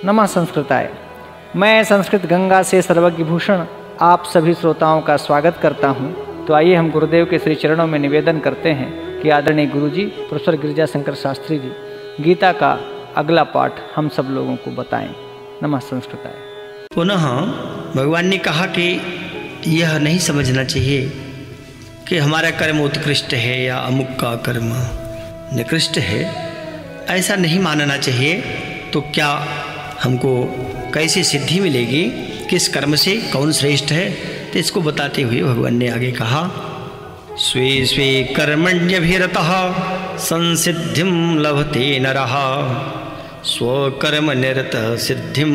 नमः संस्कृताय। मैं संस्कृत गंगा से सर्वज्ञ भूषण आप सभी श्रोताओं का स्वागत करता हूं। तो आइए हम गुरुदेव के श्री चरणों में निवेदन करते हैं कि आदरणीय गुरुजी प्रोफेसर गिरिजा शंकर शास्त्री जी गीता का अगला पाठ हम सब लोगों को बताएं। नमः संस्कृताय। पुनः भगवान ने कहा कि यह नहीं समझना चाहिए कि हमारा कर्म उत्कृष्ट है या अमुक का कर्म निकृष्ट है, ऐसा नहीं मानना चाहिए। तो क्या हमको कैसी सिद्धि मिलेगी, किस कर्म से कौन श्रेष्ठ है, तो इसको बताते हुए भगवान ने आगे कहा, स्वे स्वे कर्मण्यभिरतः संसिद्धिं लभते नरः स्वकर्म निरत सिद्धिं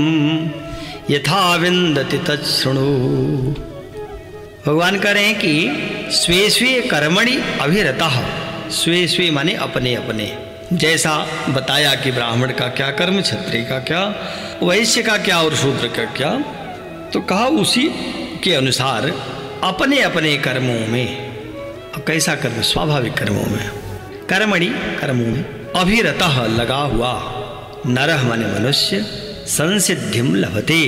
यथा विन्दति तच्छृणु। भगवान कह रहे हैं कि स्वे स्वे कर्मणि अभिरतः, स्वे स्वे माने अपने अपने, जैसा बताया कि ब्राह्मण का क्या कर्म, क्षत्रिय का क्या, वैश्य का क्या और शूद्र का क्या, तो कहा उसी के अनुसार अपने अपने कर्मों में। कैसा कर्म? स्वाभाविक कर्मों में, कर्मणि कर्मों में, अभिरतः लगा हुआ, नरः माने मनुष्य, संसिद्धिम लभते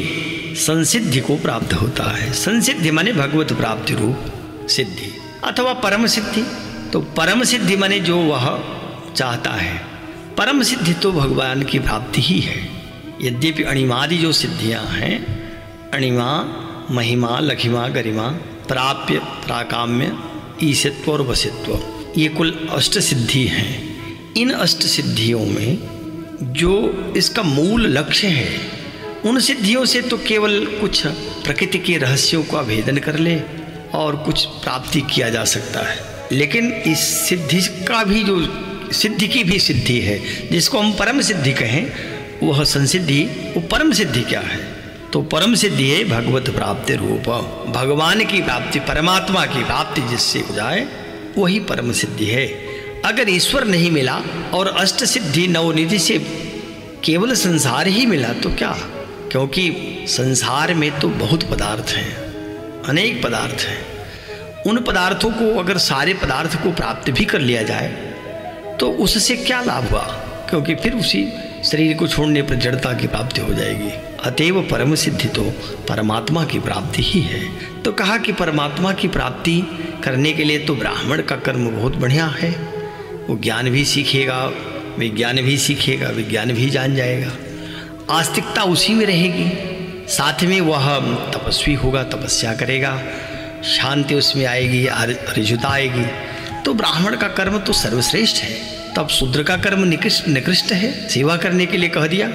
संसिद्धि को प्राप्त होता है। संसिद्धि माने भगवत प्राप्ति रूप सिद्धि अथवा परम सिद्धि। तो परम सिद्धि माने जो वह चाहता है, परम सिद्धि तो भगवान की प्राप्ति ही है। यद्यपि अणिमादि जो सिद्धियां हैं, अणिमा, महिमा, लघिमा, गरिमा, प्राप्य, प्राकाम्य, ईशित्व और वशित्व, ये कुल अष्ट सिद्धि हैं। इन अष्ट सिद्धियों में जो इसका मूल लक्ष्य है, उन सिद्धियों से तो केवल कुछ प्रकृति के रहस्यों का भेदन कर ले और कुछ प्राप्ति किया जा सकता है। लेकिन इस सिद्धि का भी जो सिद्धि की भी सिद्धि है, जिसको हम परम सिद्धि कहें, वह संसिद्धि, वो परम सिद्धि क्या है? तो परम सिद्धि है भगवत प्राप्ति रूप, भगवान की प्राप्ति, परमात्मा की प्राप्ति जिससे हो जाए वही परम सिद्धि है। अगर ईश्वर नहीं मिला और अष्ट सिद्धि नवनिधि से केवल संसार ही मिला तो क्या? क्योंकि संसार में तो बहुत पदार्थ हैं, अनेक पदार्थ हैं। उन पदार्थों को अगर सारे पदार्थ को प्राप्त भी कर लिया जाए तो उससे क्या लाभ हुआ? क्योंकि फिर उसी शरीर को छोड़ने पर जड़ता की प्राप्ति हो जाएगी। अतएव परम सिद्धि तो परमात्मा की प्राप्ति ही है। तो कहा कि परमात्मा की प्राप्ति करने के लिए तो ब्राह्मण का कर्म बहुत बढ़िया है। वो ज्ञान भी सीखेगा, विज्ञान भी सीखेगा, विज्ञान भी जान जाएगा, आस्तिकता उसी में रहेगी, साथ में वह तपस्वी होगा, तपस्या करेगा, शांति उसमें आएगी, ऋजुता आएगी। तो ब्राह्मण का कर्म तो सर्वश्रेष्ठ है। तब शूद्र का कर्म निकृष्ट है, सेवा करने के लिए कह दिया।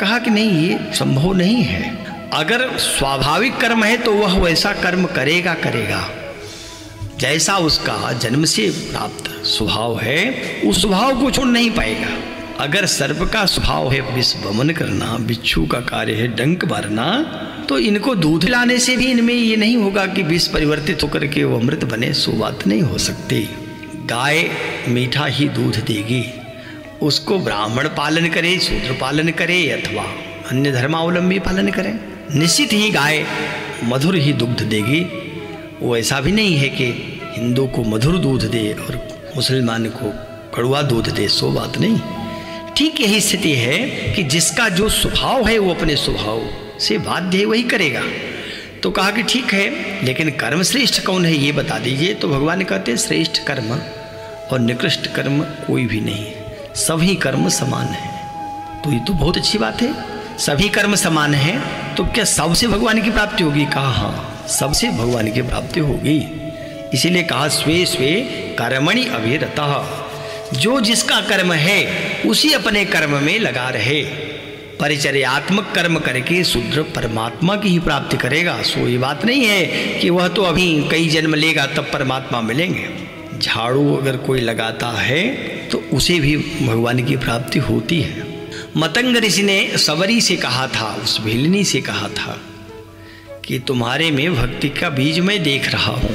कहा कि नहीं, ये संभव नहीं है। अगर स्वाभाविक कर्म है तो वह वैसा कर्म करेगा जैसा उसका जन्म से प्राप्त स्वभाव है, उस स्वभाव को छोड़ नहीं पाएगा। अगर सर्प का स्वभाव है विष वमन करना, बिच्छू का कार्य है डंक मारना, तो इनको दूध लाने से भी इनमें ये नहीं होगा कि विष परिवर्तित होकर के वो अमृत बने, सो बात नहीं हो सकती। गाय मीठा ही दूध देगी, उसको ब्राह्मण पालन करे, शूद्र पालन करे अथवा अन्य धर्मावलंबी पालन करे, निश्चित ही गाय मधुर ही दुग्ध देगी। वो ऐसा भी नहीं है कि हिंदू को मधुर दूध दे और मुसलमान को कड़वा दूध दे, सो बात नहीं। ठीक यही स्थिति है कि जिसका जो स्वभाव है वो अपने स्वभाव से बाध्य है, वही करेगा। तो कहा कि ठीक है, लेकिन कर्म श्रेष्ठ कौन है ये बता दीजिए। तो भगवान कहते हैं श्रेष्ठ कर्म और निकृष्ट कर्म कोई भी नहीं है, सभी कर्म समान है। तो ये तो बहुत अच्छी बात है, सभी कर्म समान है। तो क्या सबसे भगवान की प्राप्ति होगी? कहा हाँ, सबसे भगवान की प्राप्ति होगी। इसीलिए कहा स्वे स्वे कर्मणि अभिरतः, जो जिसका कर्म है उसी अपने कर्म में लगा रहे। परिचर्यात्मक कर्म करके शूद्र परमात्मा की ही प्राप्ति करेगा। सो ये बात नहीं है कि वह तो अभी कई जन्म लेगा तब परमात्मा मिलेंगे। झाड़ू अगर कोई लगाता है तो उसे भी भगवान की प्राप्ति होती है। मतंग ऋषि ने सवरी से कहा था, उस भेलिनी से कहा था कि तुम्हारे में भक्ति का बीज मैं देख रहा हूँ,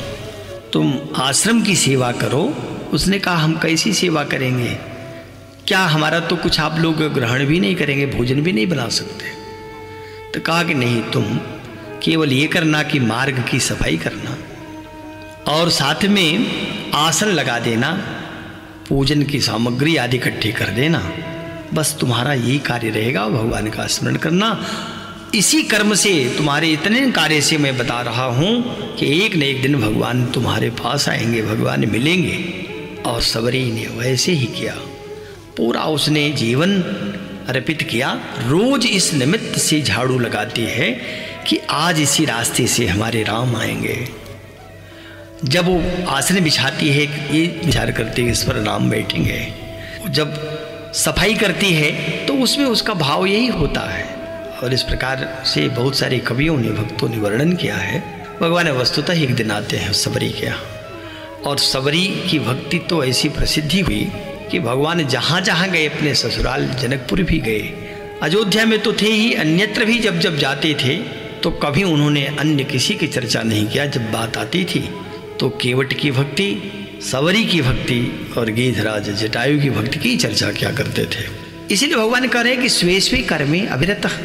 तुम आश्रम की सेवा करो। उसने कहा हम कैसी सेवा करेंगे, क्या हमारा तो कुछ आप लोग ग्रहण भी नहीं करेंगे, भोजन भी नहीं बना सकते। तो कहा कि नहीं, तुम केवल ये करना कि मार्ग की सफाई करना और साथ में आसन लगा देना, पूजन की सामग्री आदि इकट्ठी कर देना, बस तुम्हारा यही कार्य रहेगा, भगवान का स्मरण करना। इसी कर्म से, तुम्हारे इतने कार्य से मैं बता रहा हूँ कि एक न एक दिन भगवान तुम्हारे पास आएंगे, भगवान मिलेंगे। और सबरी ने वैसे ही किया, पूरा उसने जीवन अर्पित किया। रोज इस निमित्त से झाड़ू लगाती है कि आज इसी रास्ते से हमारे राम आएंगे। जब वो आसन बिछाती है, ये विचार करती है इस पर राम बैठेंगे। जब सफाई करती है तो उसमें उसका भाव यही होता है। और इस प्रकार से बहुत सारे कवियों ने, भक्तों ने वर्णन किया है। भगवान वस्तुतः एक दिन आते हैं सबरी के यहाँ, और सबरी की भक्ति तो ऐसी प्रसिद्धि हुई कि भगवान जहाँ जहाँ गए, अपने ससुराल जनकपुर भी गए, अयोध्या में तो थे ही, अन्यत्र भी जब जब जाते थे तो कभी उन्होंने अन्य किसी की चर्चा नहीं किया। जब बात आती थी तो केवट की भक्ति, सवरी की भक्ति और गिरिधराज जटायु की भक्ति की चर्चा क्या करते थे। इसीलिए भगवान कह रहे हैं कि स्वे स्वे कर्मे अभिरतः।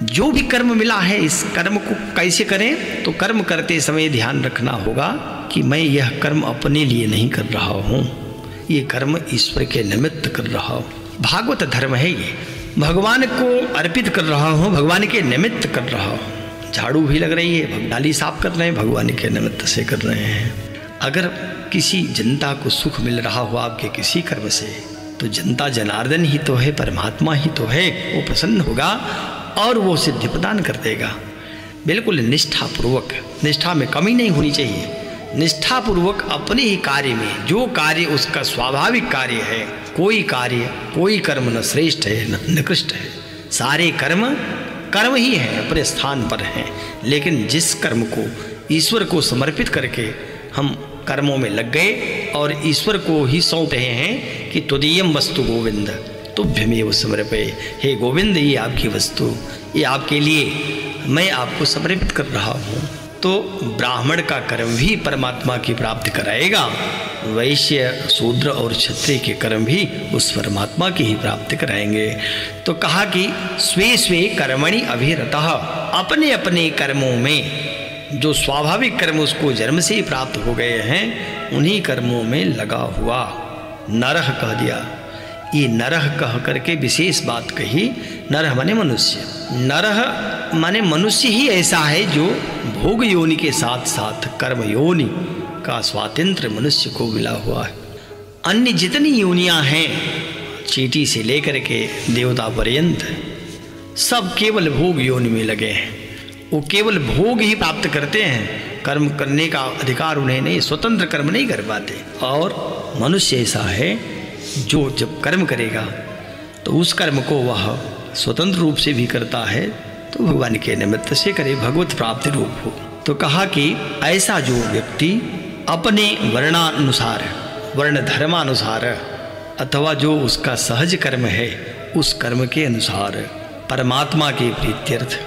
जो भी कर्म मिला है, इस कर्म को कैसे करें, तो कर्म करते समय ध्यान रखना होगा कि मैं यह कर्म अपने लिए नहीं कर रहा हूँ, ये कर्म ईश्वर के निमित्त कर रहा हूँ। भागवत धर्म है ये, भगवान को अर्पित कर रहा हूँ, भगवान के निमित्त कर रहा हूँ। झाड़ू भी लग रही है, नाली साफ कर रहे हैं, भगवान के निमित्त से कर रहे हैं। अगर किसी जनता को सुख मिल रहा हो आपके किसी कर्म से, तो जनता जनार्दन ही तो है, परमात्मा ही तो है, वो प्रसन्न होगा और वो सिद्धि प्रदान कर देगा। बिल्कुल निष्ठापूर्वक, निष्ठा में कमी नहीं होनी चाहिए, निष्ठापूर्वक अपने ही कार्य में, जो कार्य उसका स्वाभाविक कार्य है, कोई कर्म न श्रेष्ठ है न निकृष्ट है, सारे कर्म कर्म ही है, अपने स्थान पर हैं। लेकिन जिस कर्म को ईश्वर को समर्पित करके हम कर्मों में लग गए और ईश्वर को ही सौंप रहे हैं कि तुदीयम वस्तु गोविंद तुभ्यमेव समर्पये, हे गोविंद ये आपकी वस्तु, ये आपके लिए मैं आपको समर्पित कर रहा हूँ, तो ब्राह्मण का कर्म भी परमात्मा की प्राप्ति कराएगा, वैश्य शूद्र और क्षत्रिय के कर्म भी उस परमात्मा की ही प्राप्ति कराएंगे। तो कहा कि स्वे स्वे कर्मणि अभिरतः, अपने अपने कर्मों में, जो स्वाभाविक कर्म उसको जन्म से ही प्राप्त हो गए हैं, उन्हीं कर्मों में लगा हुआ। नरह कह दिया, ये नरह कह करके विशेष बात कही। नरह माने मनुष्य, नरह माने मनुष्य ही ऐसा है जो भोग योनि के साथ साथ कर्म योनि का स्वातंत्र मनुष्य को मिला हुआ है। अन्य जितनी योनियां हैं, चींटी से लेकर के देवता पर्यंत, सब केवल भोग योनि में लगे हैं। वो केवल भोग ही प्राप्त करते हैं, कर्म करने का अधिकार उन्हें नहीं, स्वतंत्र कर्म नहीं कर पाते। और मनुष्य ऐसा है जो जब कर्म करेगा तो उस कर्म को वह स्वतंत्र रूप से भी करता है, तो भगवान के निमित्त से करे, भगवत प्राप्ति रूप हो। तो कहा कि ऐसा जो व्यक्ति अपने वर्णानुसार, वर्ण धर्मानुसार, अथवा जो उसका सहज कर्म है उस कर्म के अनुसार परमात्मा के प्रीत्यर्थ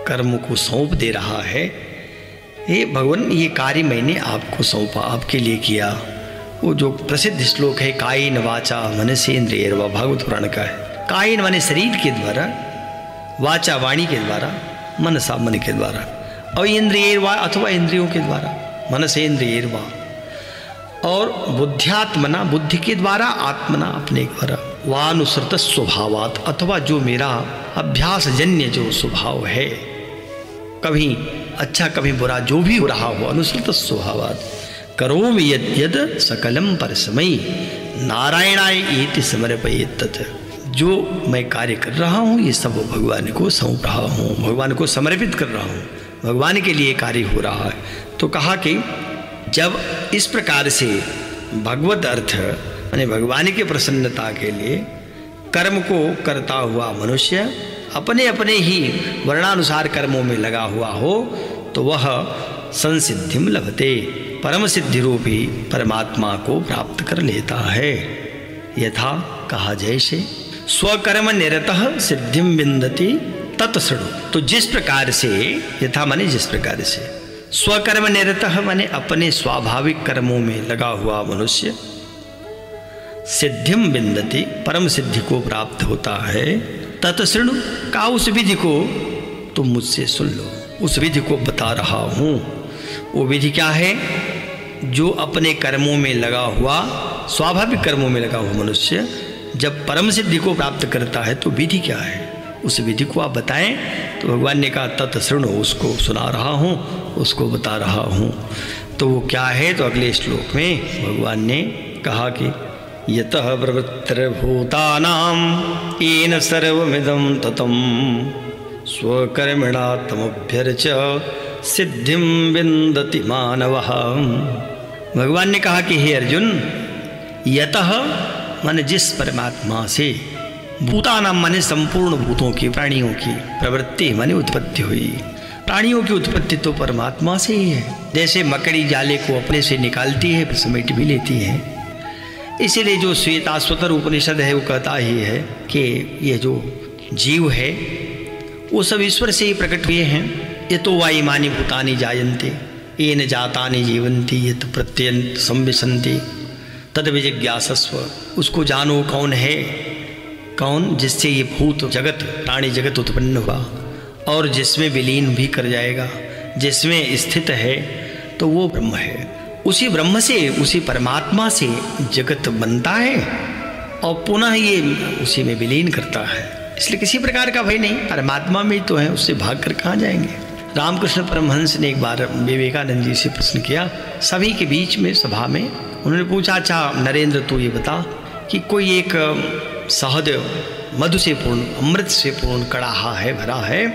कर्म को सौंप दे रहा है। हे भगवान, ये कार्य मैंने आपको सौंपा, आपके लिए किया। वो जो प्रसिद्ध श्लोक है, कायेन वाचा मनसेन्द्रियैर्वा, भागवत पुराण का है। कायेन माने शरीर के द्वारा, वाचा वाणी के द्वारा, मनसा मन के द्वारा, और इंद्रियैर्वा अथवा इंद्रियों के द्वारा, मनसेन्द्रियैर्वा, और बुद्ध्यात्मना बुद्धि के द्वारा, आत्मना अपने द्वारा, वानुसृत स्वभावात, अथवा जो मेरा अभ्यास जन्य जो स्वभाव है, कभी अच्छा कभी बुरा जो भी हो रहा हो, अनुसृत स्वभावात करोमि यद यद सकलम परस्मै नारायणाय इति समर्पयेत् तत्। जो मैं कार्य कर रहा हूँ ये सब भगवान को सौंप रहा हूँ, भगवान को समर्पित कर रहा हूँ, भगवान के लिए कार्य हो रहा है। तो कहा कि जब इस प्रकार से भगवत अर्थ यानी भगवान की प्रसन्नता के लिए कर्म को करता हुआ मनुष्य अपने अपने ही वर्णानुसार कर्मों में लगा हुआ हो, तो वह संसिद्धिम लभते, परम सिद्धि रूपी परमात्मा को प्राप्त कर लेता है। यथा कहा जैसे स्वकर्म निरतः सिद्धिम विन्दति तत्सृणु। तो जिस प्रकार से, यथा माने जिस प्रकार से, स्वकर्म निरतः माने अपने स्वाभाविक कर्मों में लगा हुआ मनुष्य सिद्धिम विन्दति परम सिद्धि को प्राप्त होता है। तत्सृणु का उस विधि को तुम मुझसे सुन लो, उस विधि को बता रहा हूँ। वो विधि क्या है? जो अपने कर्मों में लगा हुआ, स्वाभाविक कर्मों में लगा हुआ मनुष्य जब परम सिद्धि को प्राप्त करता है तो विधि क्या है, उस विधि को आप बताएं। तो भगवान ने कहा तत् शृणु, उसको सुना रहा हूँ, उसको बता रहा हूँ। तो वो क्या है, तो अगले श्लोक में भगवान ने कहा कि यतः प्रवृत्तिर्भूतानां येन सर्वमिदं ततं स्वकर्मणा तमभ्यर्च्य सिद्धिं विन्दति मानवः। भगवान ने कहा कि हे अर्जुन, यतः माने जिस परमात्मा से, भूतानां माने संपूर्ण भूतों की, प्राणियों की, प्रवृत्ति माने उत्पत्ति हुई। प्राणियों की उत्पत्ति तो परमात्मा से ही है। जैसे मकड़ी जाले को अपने से निकालती है फिर समेट भी लेती है, इसीलिए जो श्वेताश्वतर उपनिषद है वो कहता ही है कि ये जो जीव है वो सब ईश्वर से ही प्रकट हुए हैं। ये तो वा इमानि भूतानि जायन्ते येन जातानि जीवन्ति यत् प्रत्यन्त संविशन्ति तद विजिज्ञासस्व। उसको जानो कौन है, कौन जिससे ये भूत जगत, प्राणी जगत उत्पन्न हुआ और जिसमें विलीन भी कर जाएगा, जिसमें स्थित है, तो वो ब्रह्म है। उसी ब्रह्म से, उसी परमात्मा से जगत बनता है और पुनः ये उसी में विलीन करता है। इसलिए किसी प्रकार का भय नहीं, परमात्मा में तो है, उससे भाग कर कहाँ जाएंगे। रामकृष्ण परमहंस ने एक बार विवेकानंद जी से प्रश्न किया, सभी के बीच में सभा में। उन्होंने पूछा, अच्छा नरेंद्र तू ये बता कि कोई एक शहद मधु से पूर्ण, अमृत से पूर्ण कड़ाहा है, भरा है,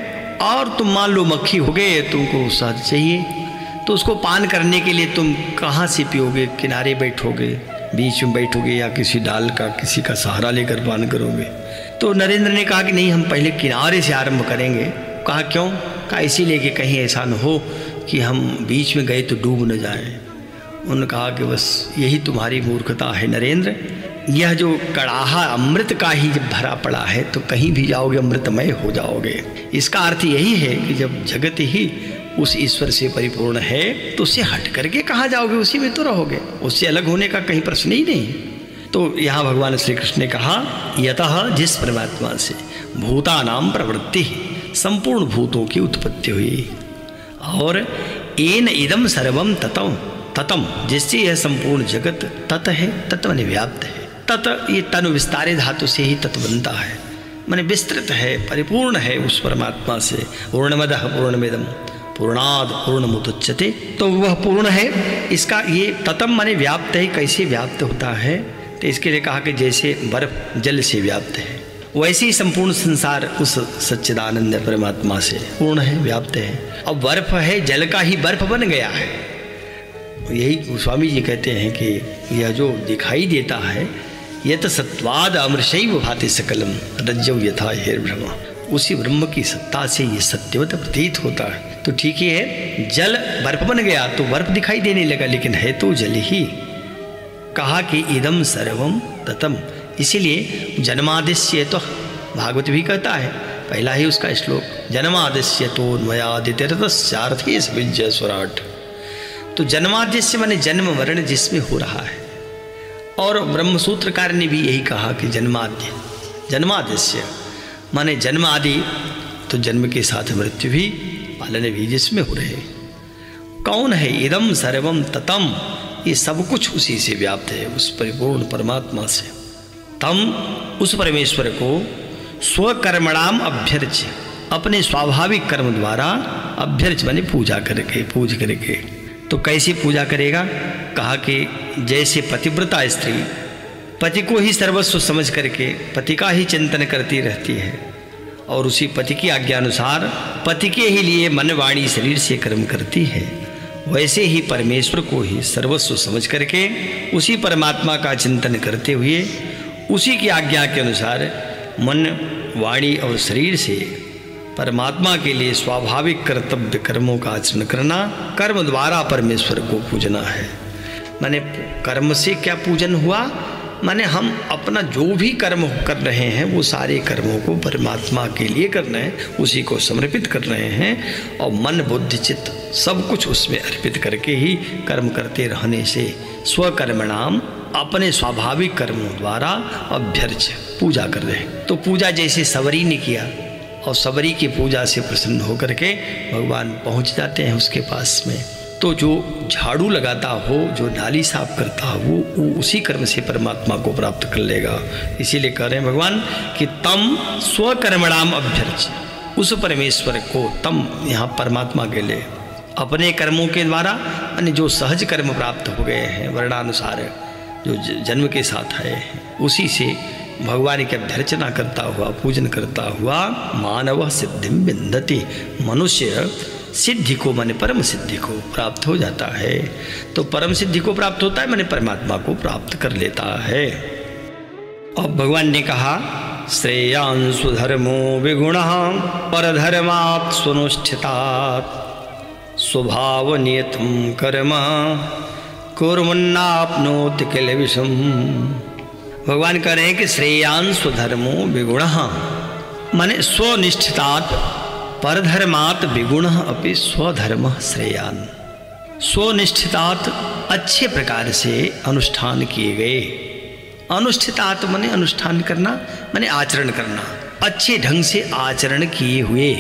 और तुम मान लो मक्खी हो गए, तुमको शहद चाहिए, तो उसको पान करने के लिए तुम कहाँ से पियोगे? किनारे बैठोगे, बीच में बैठोगे, या किसी डाल का, किसी का सहारा लेकर पान करोगे? तो नरेंद्र ने कहा कि नहीं, हम पहले किनारे से आरंभ करेंगे। कहा क्यों? कहा इसीलिए कि कहीं ऐसा न हो कि हम बीच में गए तो डूब न जाएं। उन्होंने कहा कि बस यही तुम्हारी मूर्खता है नरेंद्र, यह जो कड़ाहा अमृत का ही जब भरा पड़ा है तो कहीं भी जाओगे अमृतमय हो जाओगे। इसका अर्थ यही है कि जब जगत ही उस ईश्वर से परिपूर्ण है तो उससे हट करके कहाँ जाओगे, उसी में तो रहोगे, उससे अलग होने का कहीं प्रश्न ही नहीं। तो यहाँ भगवान श्री कृष्ण ने कहा यतः जिस परमात्मा से भूतानां प्रवृत्ति, संपूर्ण भूतों की उत्पत्ति हुई, और येन इदम सर्वम ततम, ततम जिससे यह संपूर्ण जगत, तत है, तत् माने व्याप्त है। तत् ये तनु विस्तारे धातु से ही तत् बनता है, माने विस्तृत है, परिपूर्ण है उस परमात्मा से। पूर्णमदः पूर्णमिदं पूर्णाद पूर्णमुदच्यते, तो वह पूर्ण है। इसका ये ततम माने व्याप्त है। कैसे व्याप्त होता है? तो इसके लिए कहा कि जैसे बर्फ जल से व्याप्त है, वैसे ही संपूर्ण संसार उस सच्चिदानंद परमात्मा से पूर्ण है, व्याप्त है। अब बर्फ है, जल का ही बर्फ बन गया है। यही स्वामी जी कहते हैं कि यह जो दिखाई देता है, यत सत्वाद अमृषैव भाति सकलम रज्जौ यथा हेर्ब्रह्म, उसी ब्रह्म की सत्ता से ये सत्यवत प्रतीत होता है। तो ठीक ही है, जल बर्फ बन गया तो बर्फ दिखाई देने लगा, लेकिन है तो जल ही। कहा कि इदम सर्वम ततम, इसीलिए जन्मादिश्य, तो भागवत भी कहता है, पहला ही उसका श्लोक, जन्मादिश्य तो मयादित्यर्थार्थी विजय स्वराट। तो जन्मादिश्य माने जन्म मरण जिसमें हो रहा है, और ब्रह्मसूत्रकार ने भी यही कहा कि जन्माद्य, जन्मादिश्य माने जन्म आदि, तो जन्म के साथ मृत्यु भी, पालन भी जिसमें हो रहे। कौन है? इदम सर्वम ततम, ये सब कुछ उसी से व्याप्त है, उस परिपूर्ण परमात्मा से। तम उस परमेश्वर को स्वकर्मणाम अभ्यर्च्य, अपने स्वाभाविक कर्म द्वारा, अभ्यर्च माने पूजा करके, पूज करके। तो कैसी पूजा करेगा? कहा कि जैसे पतिव्रता स्त्री पति को ही सर्वस्व समझ करके पति का ही चिंतन करती रहती है, और उसी पति की आज्ञा अनुसार पति के ही लिए मन वाणी शरीर से कर्म करती है, वैसे ही परमेश्वर को ही सर्वस्व समझ करके उसी परमात्मा का चिंतन करते हुए उसी की आज्ञा के अनुसार मन वाणी और शरीर से परमात्मा के लिए स्वाभाविक कर्तव्य कर्मों का आचरण करना, कर्म द्वारा परमेश्वर को पूजना है। माने कर्म से क्या पूजन हुआ? माने हम अपना जो भी कर्म कर रहे हैं वो सारे कर्मों को परमात्मा के लिए करना है, उसी को समर्पित कर रहे हैं, और मन बुद्धि चित्त सब कुछ उसमें अर्पित करके ही कर्म करते रहने से स्वकर्मणाम, अपने स्वाभाविक कर्मों द्वारा अभ्यर्च्य, पूजा कर रहे हैं। तो पूजा जैसे सबरी ने किया, और सबरी की पूजा से प्रसन्न होकर के भगवान पहुंच जाते हैं उसके पास में, तो जो झाड़ू लगाता हो, जो नाली साफ करता हो, वो उसी कर्म से परमात्मा को प्राप्त कर लेगा। इसीलिए कह रहे हैं भगवान कि तम स्वकर्मणाम अभ्यर्च, उस परमेश्वर को, तम यहाँ परमात्मा के लिए अपने कर्मों के द्वारा, यानी जो सहज कर्म प्राप्त हो गए हैं वर्णानुसार, जो जन्म के साथ आए हैं, उसी से भगवान की अभ्यर्चना करता हुआ, पूजन करता हुआ मानव सिद्धिं विन्दति, मनुष्य सिद्धि को, माने परम सिद्धि को प्राप्त हो जाता है। तो परम सिद्धि को प्राप्त होता है माने परमात्मा को प्राप्त कर लेता है। अब भगवान ने कहा श्रेयान् स्वधर्मो विगुणः परधर्मात् स्वनुष्ठितात् स्वभाव नियतं कर्म कुर्वन्नाप्नोति किल विषम्। भगवान कह रहे हैं कि श्रेयान् स्वधर्मो विगुणः, माने स्वनिष्ठितात् परधर्मात् विगुणः अपि स्वधर्मः श्रेयान्। स्वनिष्ठितात् अच्छे प्रकार से अनुष्ठान किए गए, अनुष्ठितात् माने अनुष्ठान करना, माने आचरण करना, अच्छे ढंग से आचरण किए हुए,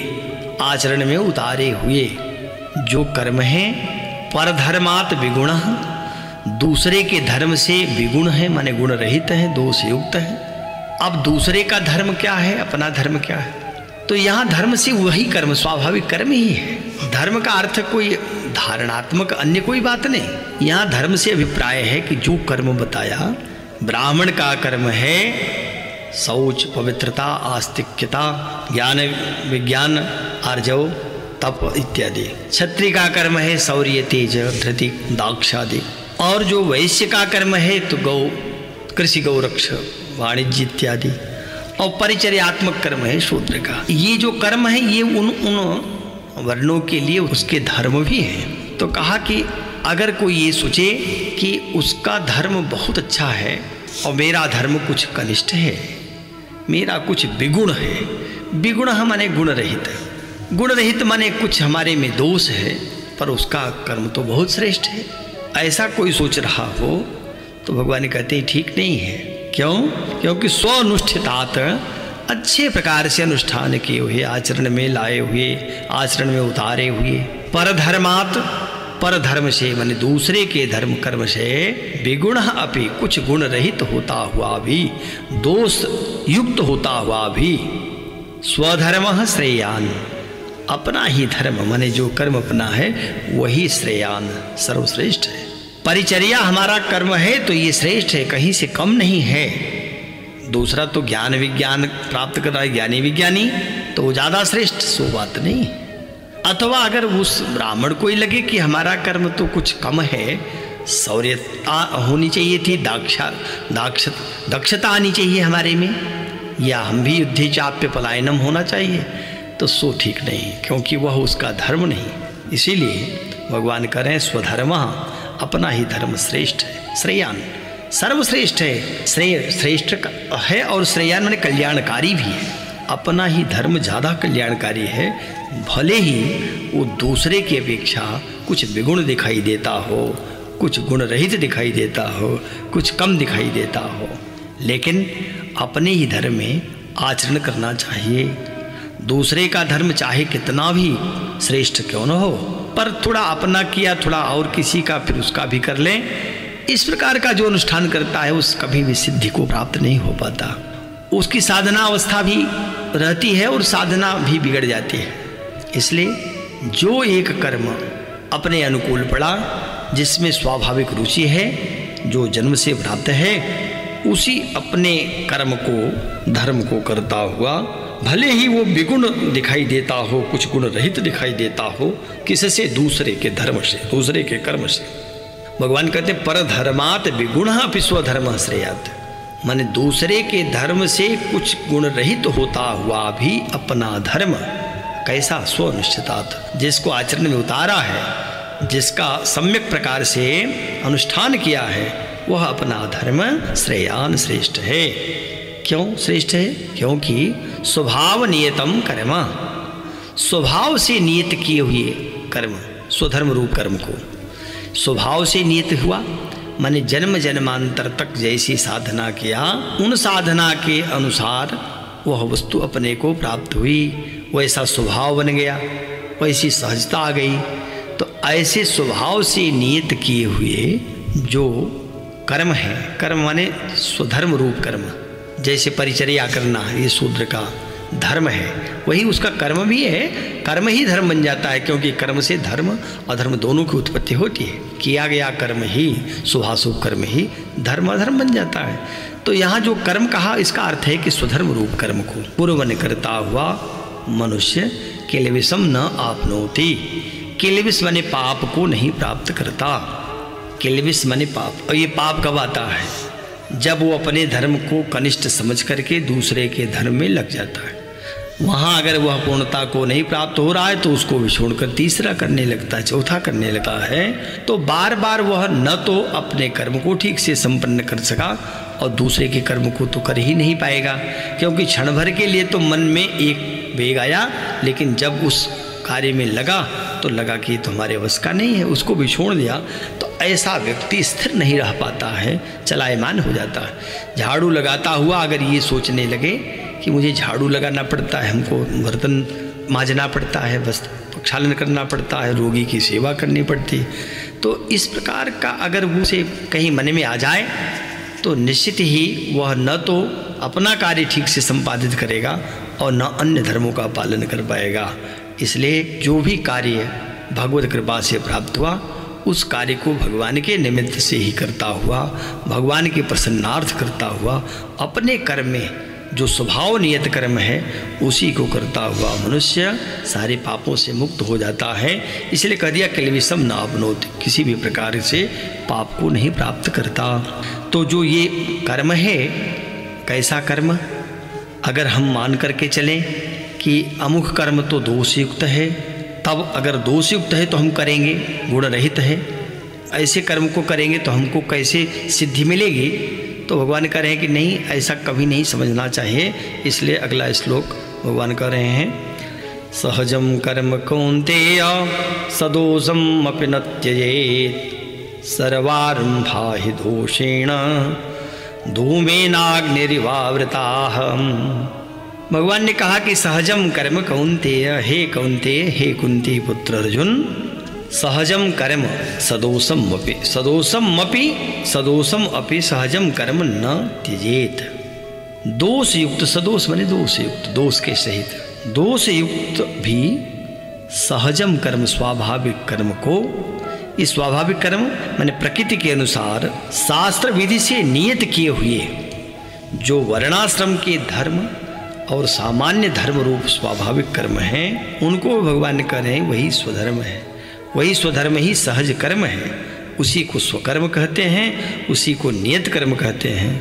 आचरण में उतारे हुए जो कर्म है, परधर्मात् विगुणः, दूसरे के धर्म से विगुण है, माने गुण रहित है, दोष युक्त है। अब दूसरे का धर्म क्या है, अपना धर्म क्या है? तो यहाँ धर्म से वही कर्म, स्वाभाविक कर्म ही है। धर्म का अर्थ कोई धारणात्मक अन्य कोई बात नहीं। यहाँ धर्म से अभिप्राय है कि जो कर्म बताया, ब्राह्मण का कर्म है शौच, पवित्रता, आस्तिक्यता, ज्ञान विज्ञान, आर्जव, तप इत्यादि। क्षत्रिय का कर्म है शौर्य, तेज, धृति, दाक्षादि। और जो वैश्य का कर्म है तो गौ, कृषि, गौरक्ष, वाणिज्य इत्यादि। और परिचर्यात्मक कर्म है शूद्र का। ये जो कर्म है ये उन वर्णों के लिए उसके धर्म भी हैं। तो कहा कि अगर कोई ये सोचे कि उसका धर्म बहुत अच्छा है और मेरा धर्म कुछ कनिष्ठ है, मेरा कुछ विगुण है, विगुण माने गुण रहित, गुण रहित माने कुछ हमारे में दोष है, पर उसका कर्म तो बहुत श्रेष्ठ है, ऐसा कोई सोच रहा हो तो भगवान कहते हैं ठीक नहीं है। क्यों? क्योंकि स्वनुष्ठितात, अच्छे प्रकार से अनुष्ठान किए हुए, आचरण में लाए हुए, आचरण में उतारे हुए, परधर्मात्, परधर्म से माने दूसरे के धर्म कर्म से, विगुण अपि, कुछ गुण रहित होता हुआ भी, दोष युक्त होता हुआ भी, स्वधर्म श्रेयान, अपना ही धर्म माने जो कर्म अपना है वही श्रेयान, सर्वश्रेष्ठ है। परिचर्या हमारा कर्म है तो ये श्रेष्ठ है, कहीं से कम नहीं है। दूसरा तो ज्ञान विज्ञान प्राप्त कर रहा है ज्ञानी विज्ञानी, तो वो ज़्यादा श्रेष्ठ, सो बात नहीं। अथवा अगर उस ब्राह्मण को ही लगे कि हमारा कर्म तो कुछ कम है, शौर्यता होनी चाहिए थी, दक्षता आनी चाहिए हमारे में, या हम भी युद्धे चाप्य पलायनम होना चाहिए, तो सो ठीक नहीं, क्योंकि वह उसका धर्म नहीं। इसीलिए भगवान करें स्वधर्म, अपना ही धर्म श्रेष्ठ है, श्रेयान, सर्वश्रेष्ठ है, श्रेष्ठ है और श्रेयान माने कल्याणकारी भी है। अपना ही धर्म ज़्यादा कल्याणकारी है, भले ही वो दूसरे की अपेक्षा कुछ विगुण दिखाई देता हो, कुछ गुण रहित दिखाई देता हो, कुछ कम दिखाई देता हो, लेकिन अपने ही धर्म में आचरण करना चाहिए। दूसरे का धर्म चाहे कितना भी श्रेष्ठ क्यों न हो, पर थोड़ा अपना किया, थोड़ा और किसी का फिर उसका भी कर लें। इस प्रकार का जो अनुष्ठान करता है उस कभी भी सिद्धि को प्राप्त नहीं हो पाता, उसकी साधना अवस्था भी रहती है और साधना भी बिगड़ जाती है। इसलिए जो एक कर्म अपने अनुकूल पड़ा, जिसमें स्वाभाविक रुचि है, जो जन्म से प्राप्त है, उसी अपने कर्म को, धर्म को करता हुआ, भले ही वो विगुण दिखाई देता हो, कुछ गुण रहित दिखाई देता हो, किससे? दूसरे के धर्म से, दूसरे के कर्म से। भगवान कहते परधर्मात् विगुणः अपि स्वधर्मः श्रेयात्, माने दूसरे के धर्म से कुछ गुण रहित होता हुआ भी अपना धर्म, कैसा? स्वनिष्ठितात्, जिसको आचरण में उतारा है, जिसका सम्यक प्रकार से अनुष्ठान किया है, वह अपना धर्म श्रेयान, श्रेष्ठ है। क्यों श्रेष्ठ है? क्योंकि स्वभाव नियतम कर्म, स्वभाव से नियत किए हुए कर्म, स्वधर्म रूप कर्म को स्वभाव से नियत हुआ, माने जन्म जन्मांतर तक जैसी साधना किया, उन साधना के अनुसार वह वस्तु अपने को प्राप्त हुई, वैसा स्वभाव बन गया, वैसी सहजता आ गई, तो ऐसे स्वभाव से नियत किए हुए जो कर्म है, कर्म माने स्वधर्म रूप कर्म, जैसे परिचर्या करना ये शूद्र का धर्म है, वही उसका कर्म भी है। कर्म ही धर्म बन जाता है, क्योंकि कर्म से धर्म अधर्म दोनों की उत्पत्ति होती है। किया गया कर्म ही, शुभाशुभ कर्म ही धर्म अधर्म बन जाता है। तो यहाँ जो कर्म कहा, इसका अर्थ है कि स्वधर्म रूप कर्म को पूर्वन करता हुआ मनुष्य किलविषम न आपनोति। किलविष माने पाप को नहीं प्राप्त करता। किलविष माने पाप, और ये पाप कब आता है? जब वो अपने धर्म को कनिष्ठ समझ करके दूसरे के धर्म में लग जाता है। वहाँ अगर वह पूर्णता को नहीं प्राप्त हो रहा है तो उसको भी छोड़कर तीसरा करने लगता है, चौथा करने लगता है। तो बार बार वह न तो अपने कर्म को ठीक से संपन्न कर सका और दूसरे के कर्म को तो कर ही नहीं पाएगा, क्योंकि क्षण भर के लिए तो मन में एक वेग आया, लेकिन जब उस कार्य में लगा तो लगा कि तो हमारे वश का नहीं है, उसको भी छोड़ दिया। तो ऐसा व्यक्ति स्थिर नहीं रह पाता है, चलायमान हो जाता है। झाड़ू लगाता हुआ अगर ये सोचने लगे कि मुझे झाड़ू लगाना पड़ता है, हमको बर्तन मांजना पड़ता है, वस्त्र प्रक्षालन करना पड़ता है, रोगी की सेवा करनी पड़ती है, तो इस प्रकार का अगर वो से कहीं मन में आ जाए तो निश्चित ही वह न तो अपना कार्य ठीक से संपादित करेगा और न अन्य धर्मों का पालन कर पाएगा। इसलिए जो भी कार्य भगवत कृपा से प्राप्त हुआ उस कार्य को भगवान के निमित्त से ही करता हुआ, भगवान के प्रसन्नार्थ करता हुआ, अपने कर्म में जो स्वभाव नियत कर्म है उसी को करता हुआ मनुष्य सारे पापों से मुक्त हो जाता है। इसलिए कह दिया किलविषम न आपनोति, किसी भी प्रकार से पाप को नहीं प्राप्त करता। तो जो ये कर्म है, कैसा कर्म? अगर हम मान करके चलें कि अमुख कर्म तो दोषयुक्त है, तब अगर दोषयुक्त है तो हम करेंगे, गुण रहित है, ऐसे कर्म को करेंगे तो हमको कैसे सिद्धि मिलेगी? तो भगवान कह रहे हैं कि नहीं, ऐसा कभी नहीं समझना चाहिए। इसलिए अगला श्लोक भगवान कह रहे हैं, सहजम कर्म कौन्तेय सदोषम अपि न त्यजेत् सर्वारंभा हि दोषेण धूमेनाग्निरिवावृताः। भगवान ने कहा कि सहजम कर्म कौन्तेय, हे कौन्तेय, हे कुंती पुत्र अर्जुन, सहजम कर्म सदोषम अपि, सदोषम अपि सहजम कर्म न त्यजेत। दोष युक्त, सदोष माने दोष युक्त, दोष के सहित, दोष युक्त भी सहजम कर्म, स्वाभाविक कर्म को, इस स्वाभाविक कर्म माने प्रकृति के अनुसार शास्त्र विधि से नियत किए हुए जो वर्णाश्रम के धर्म और सामान्य धर्म रूप स्वाभाविक कर्म हैं, उनको भगवान कह रहे हैं वही स्वधर्म है, वही स्वधर्म ही सहज कर्म है। उसी को स्वकर्म कहते हैं, उसी को नियत कर्म कहते हैं।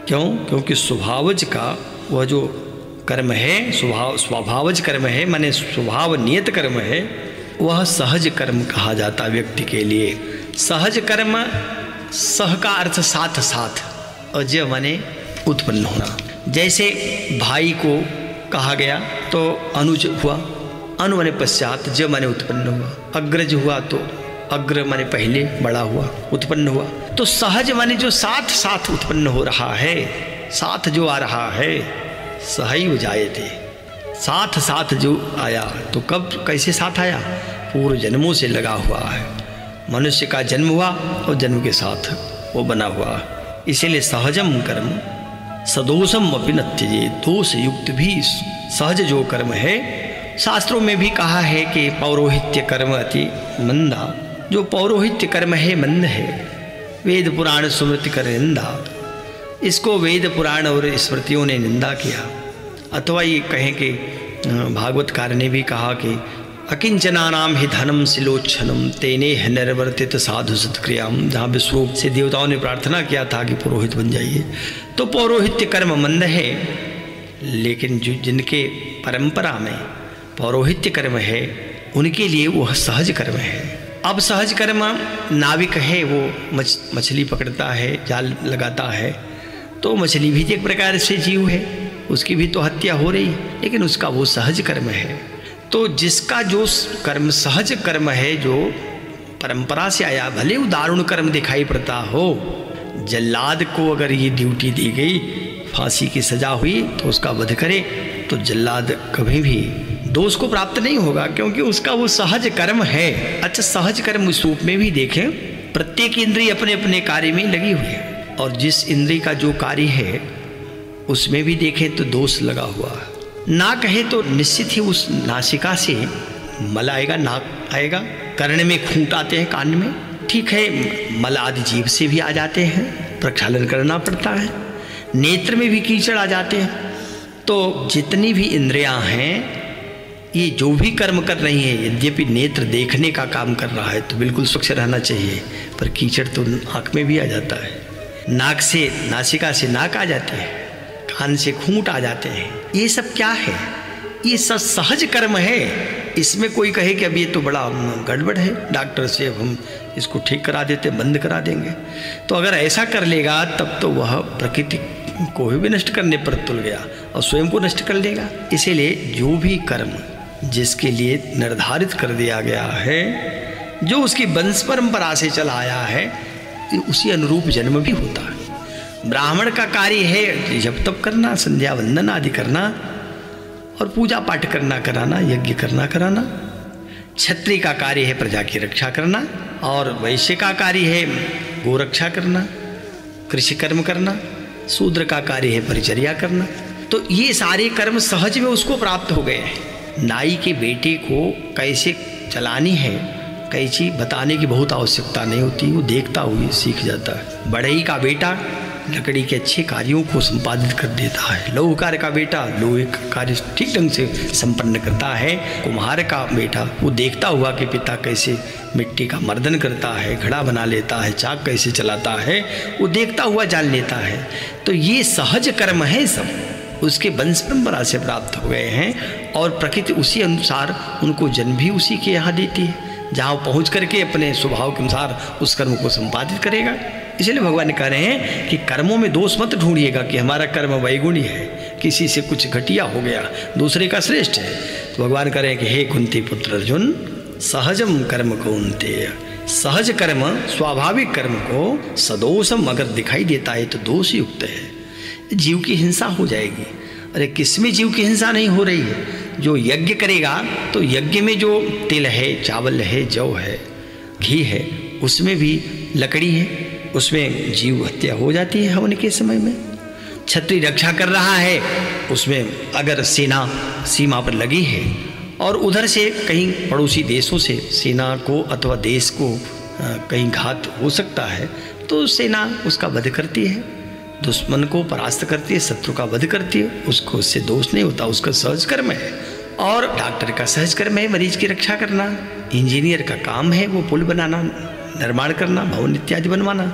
क्यों? क्योंकि स्वभावज का वह जो कर्म है, स्वभावज कर्म है, माने स्वभाव नियत कर्म है, वह सहज कर्म कहा जाता व्यक्ति के लिए। सहज कर्म, सह का अर्थ साथ साथ, और ज माने उत्पन्न होना। जैसे भाई को कहा गया तो अनुज हुआ, अनु माने पश्चात, ज माने उत्पन्न हुआ, अग्रज हुआ तो अग्र माने पहले, बड़ा हुआ, उत्पन्न हुआ। तो सहज माने जो साथ साथ उत्पन्न हो रहा है, साथ जो आ रहा है, सहैव जायते, साथ साथ जो आया। तो कब कैसे साथ आया? पूर्व जन्मों से लगा हुआ है। मनुष्य का जन्म हुआ और जन्म के साथ वो बना हुआ। इसीलिए सहजम कर्म सदोषम अपि न त्यजेत्, दोष युक्त भी सहज जो कर्म है। शास्त्रों में भी कहा है कि पौरोहित्य कर्म अति मंदा, जो पौरोहित्य कर्म है मंद है। वेद पुराण स्मृति कर निंदा, इसको वेद पुराण और स्मृतियों ने निंदा किया। अथवा ये कहें कि भागवतकार ने भी कहा कि अकिंचनानाम ही धनम शिलोच्छनम तेने है निर्वर्तित साधु सत्क्रियाम, जहाँ विश्वरूप से देवताओं ने प्रार्थना किया था कि पुरोहित बन जाइए। तो पौरोहित्य कर्म मंद है, लेकिन जो जिनके परंपरा में पौरोहित्य कर्म है उनके लिए वह सहज कर्म है। अब सहज कर्म नाविक है, वो मछली पकड़ता है, जाल लगाता है, तो मछली भी एक प्रकार से जीव है, उसकी भी तो हत्या हो रही है, लेकिन उसका वो सहज कर्म है। तो जिसका जो कर्म सहज कर्म है, जो परंपरा से आया, भले वो दारुण कर्म दिखाई पड़ता हो, जल्लाद को अगर ये ड्यूटी दी गई, फांसी की सजा हुई तो उसका वध करे, तो जल्लाद कभी भी दोष को प्राप्त नहीं होगा, क्योंकि उसका वो सहज कर्म है। अच्छा, सहज कर्म इस रूप में भी देखें, प्रत्येक इंद्रिय अपने अपने कार्य में लगी हुई है, और जिस इंद्रिय का जो कार्य है उसमें भी देखें तो दोष लगा हुआ है। ना कहे तो निश्चित ही उस नासिका से मल आएगा, नाक आएगा, कर्ण में खूंट आते हैं, कान में, ठीक है, मल आदि जीभ से भी आ जाते हैं, प्रक्षालन करना पड़ता है, नेत्र में भी कीचड़ आ जाते हैं। तो जितनी भी इंद्रियां हैं ये जो भी कर्म कर रही है, यद्यपि नेत्र देखने का काम कर रहा है तो बिल्कुल स्वच्छ रहना चाहिए, पर कीचड़ तो आँख में भी आ जाता है, नाक से, नासिका से नाक आ जाती है, कान से खूंट आ जाते हैं। ये सब क्या है? ये सब सहज कर्म है। इसमें कोई कहे कि अब ये तो बड़ा गड़बड़ है, डॉक्टर से अब हम इसको ठीक करा देते, बंद करा देंगे, तो अगर ऐसा कर लेगा तब तो वह प्रकृति को भी नष्ट करने पर तुल गया और स्वयं को नष्ट कर लेगा। इसीलिए जो भी कर्म जिसके लिए निर्धारित कर दिया गया है, जो उसकी वंश परंपरा से चला आया है, उसी अनुरूप जन्म भी होता है। ब्राह्मण का कार्य है जब तब करना, संध्या वंदन आदि करना और पूजा पाठ करना कराना, यज्ञ करना कराना। क्षत्रिय का कार्य है प्रजा की रक्षा करना, और वैश्य का कार्य है गोरक्षा करना, कृषि कर्म करना। शूद्र का कार्य है परिचर्या करना। तो ये सारे कर्म सहज में उसको प्राप्त हो गए हैं। नाई के बेटे को कैसे चलानी है, कैसी बताने की बहुत आवश्यकता नहीं होती, वो देखता हुआ सीख जाता है। बढ़ई का बेटा लकड़ी के अच्छे कार्यों को संपादित कर देता है, लौहकार का बेटा लोहे का कार्य ठीक ढंग से संपन्न करता है, कुम्हार का बेटा वो देखता हुआ कि पिता कैसे मिट्टी का मर्दन करता है, घड़ा बना लेता है, चाक कैसे चलाता है, वो देखता हुआ जान लेता है। तो ये सहज कर्म है, सब उसके वंश परंपरा से प्राप्त हो गए हैं, और प्रकृति उसी अनुसार उनको जन्म भी उसी के यहाँ देती है, जहाँ पहुँच करके अपने स्वभाव के अनुसार उस कर्म को संपादित करेगा। इसलिए भगवान कह रहे हैं कि कर्मों में दोष मत ढूंढिएगा कि हमारा कर्म वैगुणी है, किसी से कुछ घटिया हो गया, दूसरे का श्रेष्ठ है। तो भगवान कह रहे हैं कि हे कुंती पुत्र अर्जुन, सहजम कर्म कौन्तेय, सहज कर्म, स्वाभाविक कर्म को सदोषम अगर दिखाई देता है तो दोष युक्त है, जीव की हिंसा हो जाएगी। अरे किसमें जीव की हिंसा नहीं हो रही है? जो यज्ञ करेगा तो यज्ञ में जो तिल है, चावल है, जौ है, घी है, उसमें भी लकड़ी है, उसमें जीव हत्या हो जाती है हवन के समय में। क्षत्रिय रक्षा कर रहा है, उसमें अगर सेना सीमा पर लगी है और उधर से कहीं पड़ोसी देशों से सेना को अथवा देश को कहीं घात हो सकता है, तो सेना उसका वध करती है, दुश्मन को परास्त करती है, शत्रु का वध करती है, उसको उससे दोष नहीं होता, उसका सहज कर्म है। और डॉक्टर का सहज कर्म है मरीज की रक्षा करना, इंजीनियर का काम है वो पुल बनाना, निर्माण करना, भवन इत्यादि बनवाना।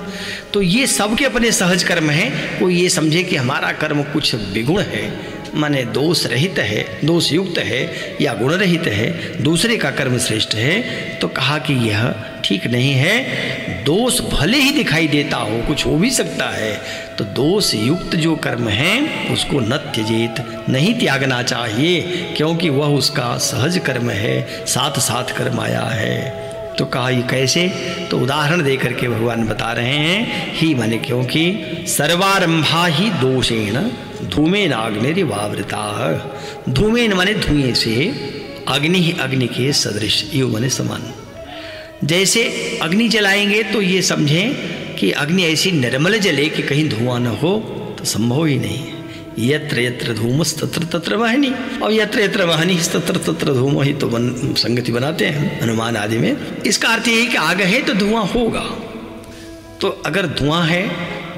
तो ये सबके अपने सहज कर्म हैं। कोई ये समझे कि हमारा कर्म कुछ विगुण है, माने दोष रहित है, दोष युक्त है या गुण रहित है, दूसरे का कर्म श्रेष्ठ है, तो कहा कि यह ठीक नहीं है। दोष भले ही दिखाई देता हो, कुछ हो भी सकता है, तो दोष युक्त जो कर्म है उसको न त्यजेत, नहीं त्यागना चाहिए, क्योंकि वह उसका सहज कर्म है, साथ साथ कर्म आया है। तो कहा ये कैसे? तो उदाहरण दे करके भगवान बता रहे हैं, ही माने क्योंकि सर्वारंभा ही दोषेण धूमेन अग्निरिवावृता। धूमेन माने धुएं से, अग्नि ही अग्नि के सदृश, ये माने समान। जैसे अग्नि जलाएंगे तो ये समझें कि अग्नि ऐसी निर्मल जले कि कहीं धुआं न हो, तो संभव ही नहीं है। यत्र यत्र धूमस तत्र तत्र वहनी, और यत्र यत्र वहनी तत्र तत्र धूम, ही तो संगति बनाते हैं हनुमान आदि में। इसका अर्थ ये है कि आग है तो धुआं होगा। तो अगर धुआं है,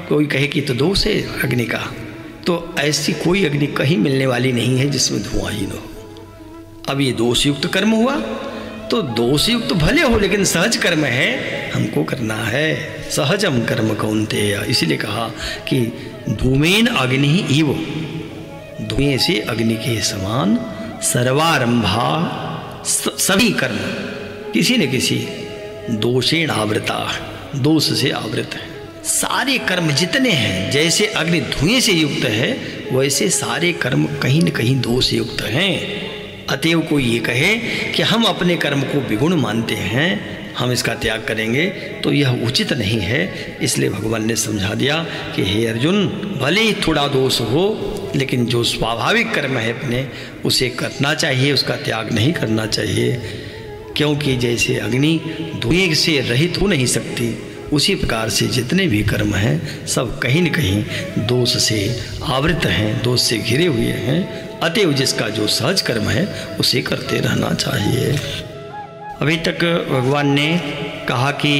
कोई कहे कि तो दोष है अग्नि का, तो ऐसी कोई अग्नि कहीं मिलने वाली नहीं है जिसमें धुआं ही न हो। अब ये दोषयुक्त कर्म हुआ, तो दोषयुक्त भले हो लेकिन सहज कर्म है, हमको करना है। सहजम कर्म कौन्तेय, इसीलिए कहा कि धूमेन अग्नि इव, धुएं से अग्नि के समान, सर्वारंभा सभी कर्म किसी न किसी दोषेण आवृता, दोष से आवृत है। सारे कर्म जितने हैं, जैसे अग्नि धुएं से युक्त है, वैसे सारे कर्म कहीं न कहीं दोष युक्त हैं। अतएव कोई ये कहे कि हम अपने कर्म को विगुण मानते हैं, हम इसका त्याग करेंगे, तो यह उचित नहीं है। इसलिए भगवान ने समझा दिया कि हे अर्जुन, भले ही थोड़ा दोष हो, लेकिन जो स्वाभाविक कर्म है अपने उसे करना चाहिए, उसका त्याग नहीं करना चाहिए। क्योंकि जैसे अग्नि धुएं से रहित हो नहीं सकती, उसी प्रकार से जितने भी कर्म हैं सब कहीं न कहीं दोष से आवृत हैं, दोष से घिरे हुए हैं। अतएव जिसका जो सहज कर्म है उसे करते रहना चाहिए। अभी तक भगवान ने कहा कि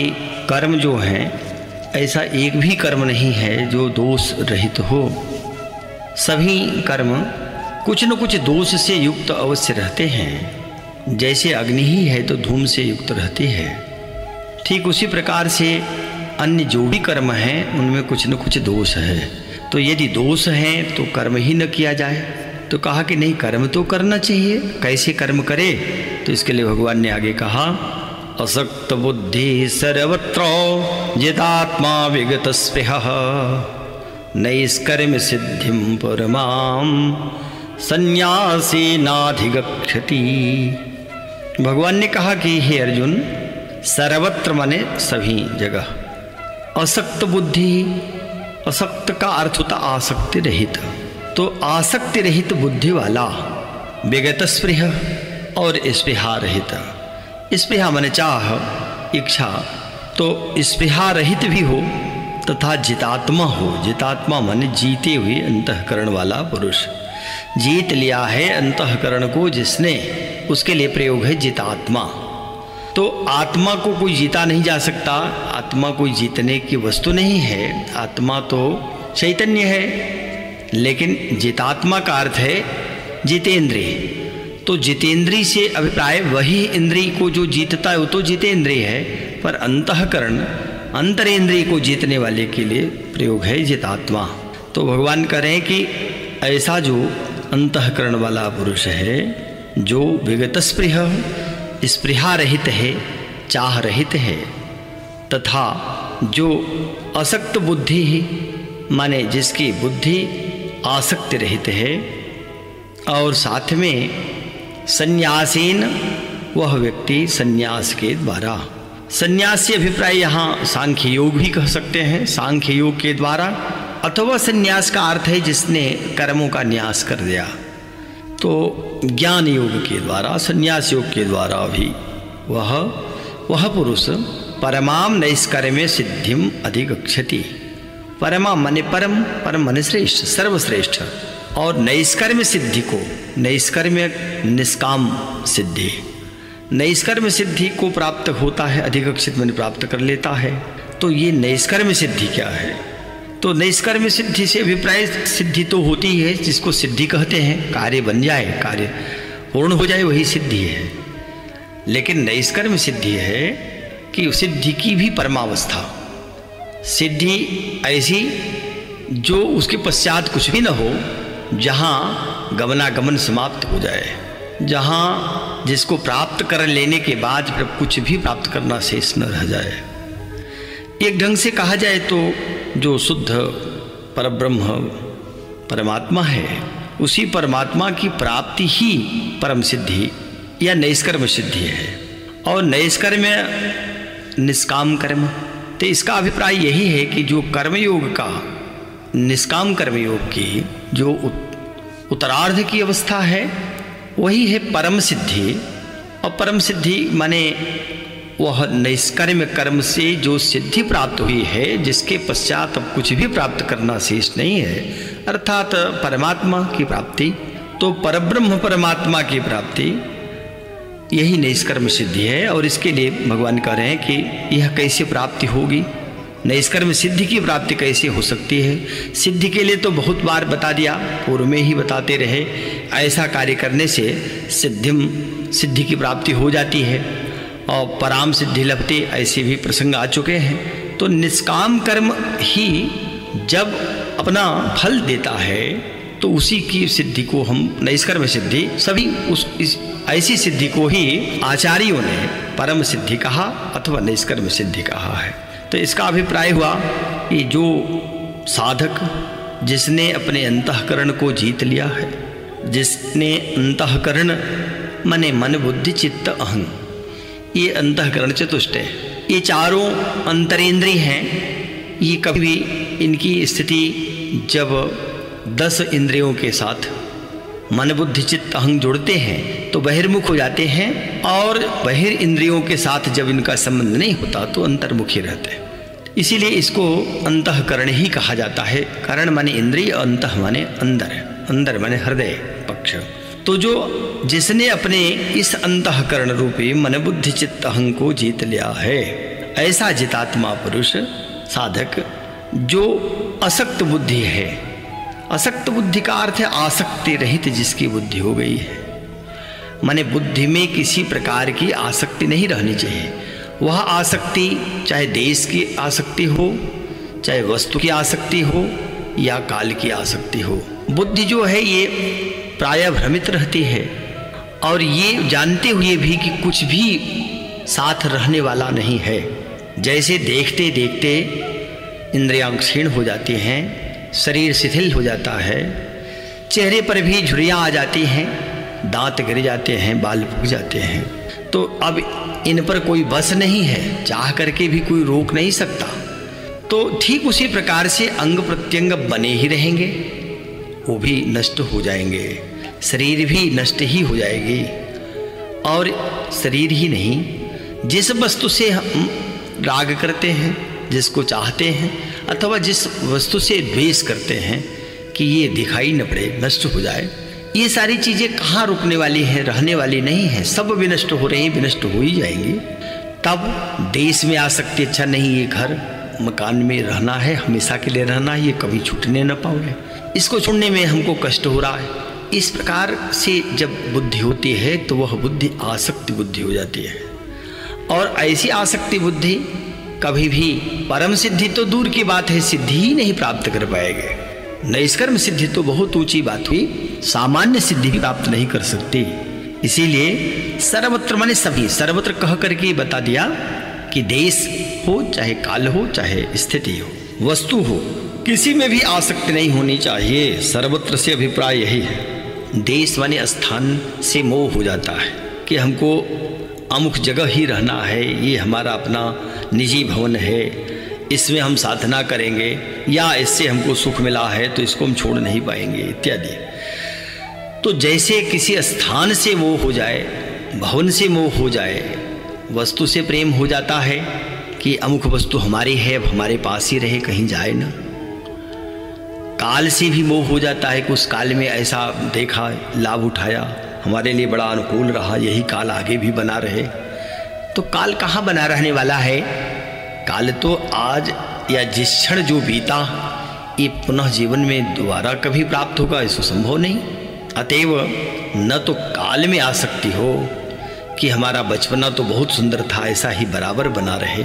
कर्म जो हैं ऐसा एक भी कर्म नहीं है जो दोष रहित हो। सभी कर्म कुछ न कुछ दोष से युक्त अवश्य रहते हैं। जैसे अग्नि ही है तो धूम से युक्त रहती है, ठीक उसी प्रकार से अन्य जो भी कर्म हैं उनमें कुछ न कुछ दोष है। तो यदि दोष हैं तो कर्म ही न किया जाए। तो कहा कि नहीं, कर्म तो करना चाहिए। कैसे कर्म करे? तो इसके लिए भगवान ने आगे कहा, असक्त बुद्धि सर्वत्र जितात्मा विगत स्पृहः नैष्कर्म्य सिद्धिं परमां संन्यासेनाधिगच्छति। भगवान ने कहा कि हे अर्जुन, सर्वत्र माने सभी जगह, असक्त बुद्धि, असक्त का अर्थ होता आसक्ति रहित, तो आसक्ति रहित बुद्धि वाला, विगत स्पृह और स्पृहा रहित। स्पृहा माने चाह, इच्छा, तो स्पृहा रहित भी हो तथा जितात्मा हो। जितात्मा माने जीते हुए अंतःकरण वाला पुरुष। जीत लिया है अंतःकरण को जिसने, उसके लिए प्रयोग है जितात्मा। तो आत्मा को कोई जीता नहीं जा सकता, आत्मा कोई जीतने की वस्तु नहीं है। आत्मा तो चैतन्य है, लेकिन जितात्मा का अर्थ है जितेंद्रिय। तो जितेंद्रिय से अभिप्राय वही इंद्रिय को जो जीतता है वो तो जितेंद्रिय है, पर अंतःकरण अंतरेंद्रिय को जीतने वाले के लिए प्रयोग है जितात्मा। तो भगवान कह रहे हैं कि ऐसा जो अंतःकरण वाला पुरुष है, जो विगत स्पृह, स्पृहा रहित है, चाह रहित है, तथा जो असक्त बुद्धि माने जिसकी बुद्धि आसक्ति रहित है, और साथ में संन्यासीन, वह व्यक्ति संन्यास के द्वारा, संन्यास से अभिप्राय यहाँ सांख्य योग भी कह सकते हैं, सांख्य योग के द्वारा, अथवा संन्यास का अर्थ है जिसने कर्मों का न्यास कर दिया। तो ज्ञान योग के द्वारा, संन्यास योग के द्वारा भी वह पुरुष परमाम नैष्कर्म्य सिद्धिम अधिगच्छति। परमा माने परम, परम माने श्रेष्ठ, सर्वश्रेष्ठ, और नैष्कर्म्य सिद्धि को, नैष्कर्म्य निष्काम सिद्धि, नैष्कर्म्य सिद्धि को प्राप्त होता है, अधिगच्छित माने प्राप्त कर लेता है। तो ये नैष्कर्म्य सिद्धि क्या है? तो नैष्कर्म्य सिद्धि से अभिप्राय सिद्धि तो होती ही है, जिसको सिद्धि कहते हैं, कार्य बन जाए, कार्य पूर्ण हो जाए, वही सिद्धि है। लेकिन नैष्कर्म्य सिद्धि है कि सिद्धि की भी परमावस्था, सिद्धि ऐसी जो उसके पश्चात कुछ भी न हो, जहाँ गमनागमन समाप्त हो जाए, जहाँ जिसको प्राप्त कर लेने के बाद फिर कुछ भी प्राप्त करना शेष न रह जाए। एक ढंग से कहा जाए तो जो शुद्ध परब्रह्म परमात्मा है, उसी परमात्मा की प्राप्ति ही परम सिद्धि या नैष्कर्म्य सिद्धि है। और नैष्कर्म्य निष्काम कर्म, तो इसका अभिप्राय यही है कि जो कर्मयोग का, निष्काम कर्मयोग की जो उत्तरार्ध की अवस्था है, वही है परम सिद्धि। और परम सिद्धि माने वह नैष्कर्म्य कर्म से जो सिद्धि प्राप्त हुई है, जिसके पश्चात अब कुछ भी प्राप्त करना शेष नहीं है, अर्थात परमात्मा की प्राप्ति। तो परब्रह्म परमात्मा की प्राप्ति यही नैष्कर्म्य सिद्धि है। और इसके लिए भगवान कह रहे हैं कि यह कैसे प्राप्ति होगी, नैष्कर्म्य सिद्धि की प्राप्ति कैसे हो सकती है। सिद्धि के लिए तो बहुत बार बता दिया, पूर्व में ही बताते रहे, ऐसा कार्य करने से सिद्धि की प्राप्ति हो जाती है, और पराम सिद्धि लभते, ऐसे भी प्रसंग आ चुके हैं। तो निष्काम कर्म ही जब अपना फल देता है, तो उसी की सिद्धि को हम नैष्कर्म्य सिद्धि, सभी इस ऐसी सिद्धि को ही आचार्यों ने परम सिद्धि कहा अथवा नैष्कर्म्य सिद्धि कहा है। तो इसका अभिप्राय हुआ कि जो साधक, जिसने अपने अंतःकरण को जीत लिया है, जिसने अंतःकरण मने मन बुद्धि चित्त अहं, ये अंतःकरण चतुष्ट है, ये चारों अंतरेंद्रिय हैं। ये कभी भी इनकी स्थिति जब 10 इंद्रियों के साथ मन बुद्धि चित्त अहंग जुड़ते हैं तो बहिर्मुख हो जाते हैं, और बहिर इंद्रियों के साथ जब इनका संबंध नहीं होता तो अंतर्मुखी रहते हैं। इसीलिए इसको अंतःकरण ही कहा जाता है। करण माने इंद्रिय, अंतः माने अंदर, अंदर माने हृदय पक्ष। तो जो जिसने अपने इस अंतःकरण रूपी मन बुद्धि चित्त अहंग को जीत लिया है, ऐसा जितात्मा पुरुष साधक जो असक्त बुद्धि है। असक्त बुद्धि का अर्थ है आसक्ति रहित जिसकी बुद्धि हो गई है, माने बुद्धि में किसी प्रकार की आसक्ति नहीं रहनी चाहिए। वह आसक्ति चाहे देश की आसक्ति हो, चाहे वस्तु की आसक्ति हो, या काल की आसक्ति हो। बुद्धि जो है ये प्रायः भ्रमित रहती है, और ये जानते हुए भी कि कुछ भी साथ रहने वाला नहीं है। जैसे देखते देखते इंद्रियां क्षीण हो जाती हैं, शरीर शिथिल हो जाता है, चेहरे पर भी झुर्रियाँ आ जाती हैं, दांत गिर जाते हैं, बाल फूक जाते हैं, तो अब इन पर कोई बस नहीं है, चाह करके भी कोई रोक नहीं सकता। तो ठीक उसी प्रकार से अंग प्रत्यंग बने ही रहेंगे, वो भी नष्ट हो जाएंगे, शरीर भी नष्ट ही हो जाएगी। और शरीर ही नहीं, जिस वस्तु से हम राग करते हैं, जिसको चाहते हैं, अथवा जिस वस्तु से द्वेष करते हैं कि ये दिखाई न पड़े, नष्ट हो जाए, ये सारी चीज़ें कहाँ रुकने वाली हैं, रहने वाली नहीं है, सब विनष्ट हो रही हैं, विनष्ट हो ही जाएंगी। तब देश में आसक्ति अच्छा नहीं, ये घर मकान में रहना है, हमेशा के लिए रहना है, ये कभी छूटने न पाओगे, इसको छोड़ने में हमको कष्ट हो रहा है। इस प्रकार से जब बुद्धि होती है तो वह बुद्धि आसक्ति बुद्धि हो जाती है। और ऐसी आसक्ति बुद्धि कभी भी परम सिद्धि तो दूर की बात है, सिद्धि ही नहीं प्राप्त कर पाएंगे। नैष्कर्म सिद्धि तो बहुत ऊंची बात हुई, सामान्य सिद्धि भी प्राप्त नहीं कर सकती। इसीलिए सर्वत्र माने सभी, सर्वत्र कह करके बता दिया कि देश हो चाहे काल हो चाहे स्थिति हो, वस्तु हो, किसी में भी आसक्ति नहीं होनी चाहिए। सर्वत्र से अभिप्राय यही है। देश माने स्थान से मोह हो जाता है कि हमको अमुक जगह ही रहना है, ये हमारा अपना निजी भवन है, इसमें हम साधना करेंगे, या इससे हमको सुख मिला है तो इसको हम छोड़ नहीं पाएंगे इत्यादि। तो जैसे किसी स्थान से मोह हो जाए, भवन से मोह हो जाए, वस्तु से प्रेम हो जाता है कि अमुक वस्तु हमारी है, अब हमारे पास ही रहे, कहीं जाए ना। काल से भी मोह हो जाता है कि उस काल में ऐसा देखा, लाभ उठाया, हमारे लिए बड़ा अनुकूल रहा, यही काल आगे भी बना रहे। तो काल कहाँ बना रहने वाला है? काल तो आज या जिस क्षण जो बीता, ये पुनः जीवन में दोबारा कभी प्राप्त होगा, इसको संभव नहीं। अतएव न तो काल में आसक्ति हो कि हमारा बचपना तो बहुत सुंदर था, ऐसा ही बराबर बना रहे,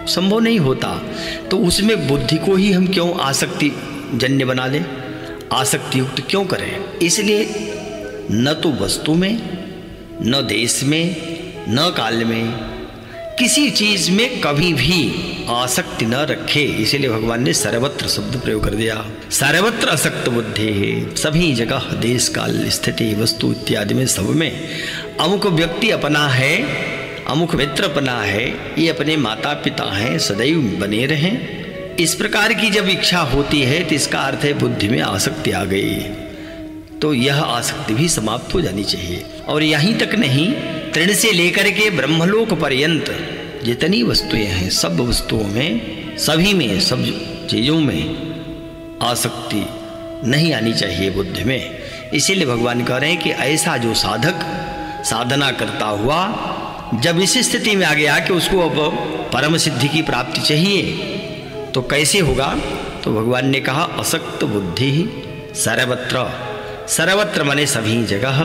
संभव नहीं होता। तो उसमें बुद्धि को ही हम क्यों आसक्ति जन्य बना लें, आसक्ति युक्त क्यों करें? इसलिए न तो वस्तु में, न देश में, न काल में, किसी चीज में कभी भी आसक्ति न रखे। इसीलिए भगवान ने सर्वत्र शब्द प्रयोग कर दिया। सर्वत्र असक्त बुद्धि है, सभी जगह, देश काल स्थिति वस्तु इत्यादि में, सब में अमुक व्यक्ति अपना है, अमुक मित्र अपना है, ये अपने माता पिता हैं, सदैव बने रहें। इस प्रकार की जब इच्छा होती है तो इसका अर्थ है बुद्धि में आसक्ति आ गई, तो यह आसक्ति भी समाप्त हो जानी चाहिए। और यहीं तक नहीं, तृण से लेकर के ब्रह्मलोक पर्यंत जितनी वस्तुएं हैं, सब वस्तुओं में, सभी में, सब चीजों में आसक्ति नहीं आनी चाहिए बुद्धि में। इसीलिए भगवान कह रहे हैं कि ऐसा जो साधक साधना करता हुआ जब इस स्थिति में आ गया कि उसको अब परम सिद्धि की प्राप्ति चाहिए, तो कैसे होगा? तो भगवान ने कहा असक्त बुद्धि सर्वत्र, सर्वत्र माने सभी जगह,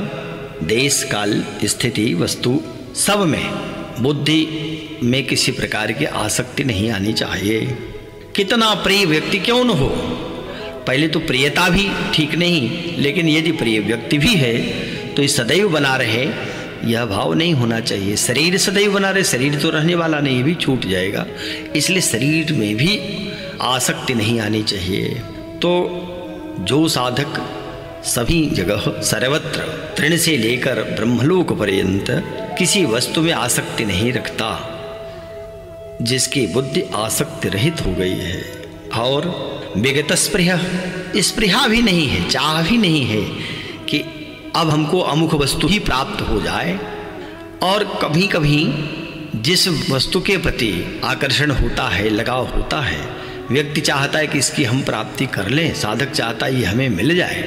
देश काल स्थिति वस्तु सब में बुद्धि में किसी प्रकार की आसक्ति नहीं आनी चाहिए। कितना प्रिय व्यक्ति क्यों न हो, पहले तो प्रियता भी ठीक नहीं, लेकिन यदि प्रिय व्यक्ति भी है तो ये सदैव बना रहे, यह भाव नहीं होना चाहिए। शरीर सदैव बना रहे, शरीर तो रहने वाला नहीं, भी छूट जाएगा, इसलिए शरीर में भी आसक्ति नहीं आनी चाहिए। तो जो साधक सभी जगह सर्वत्र तृण से लेकर ब्रह्मलोक पर्यंत किसी वस्तु में आसक्ति नहीं रखता, जिसकी बुद्धि आसक्ति रहित हो गई है, और विगतस्पृह स्पृहा भी नहीं है, चाह भी नहीं है कि अब हमको अमुक वस्तु ही प्राप्त हो जाए। और कभी कभी जिस वस्तु के प्रति आकर्षण होता है, लगाव होता है, व्यक्ति चाहता है कि इसकी हम प्राप्ति कर लें, साधक चाहता है ये हमें मिल जाए।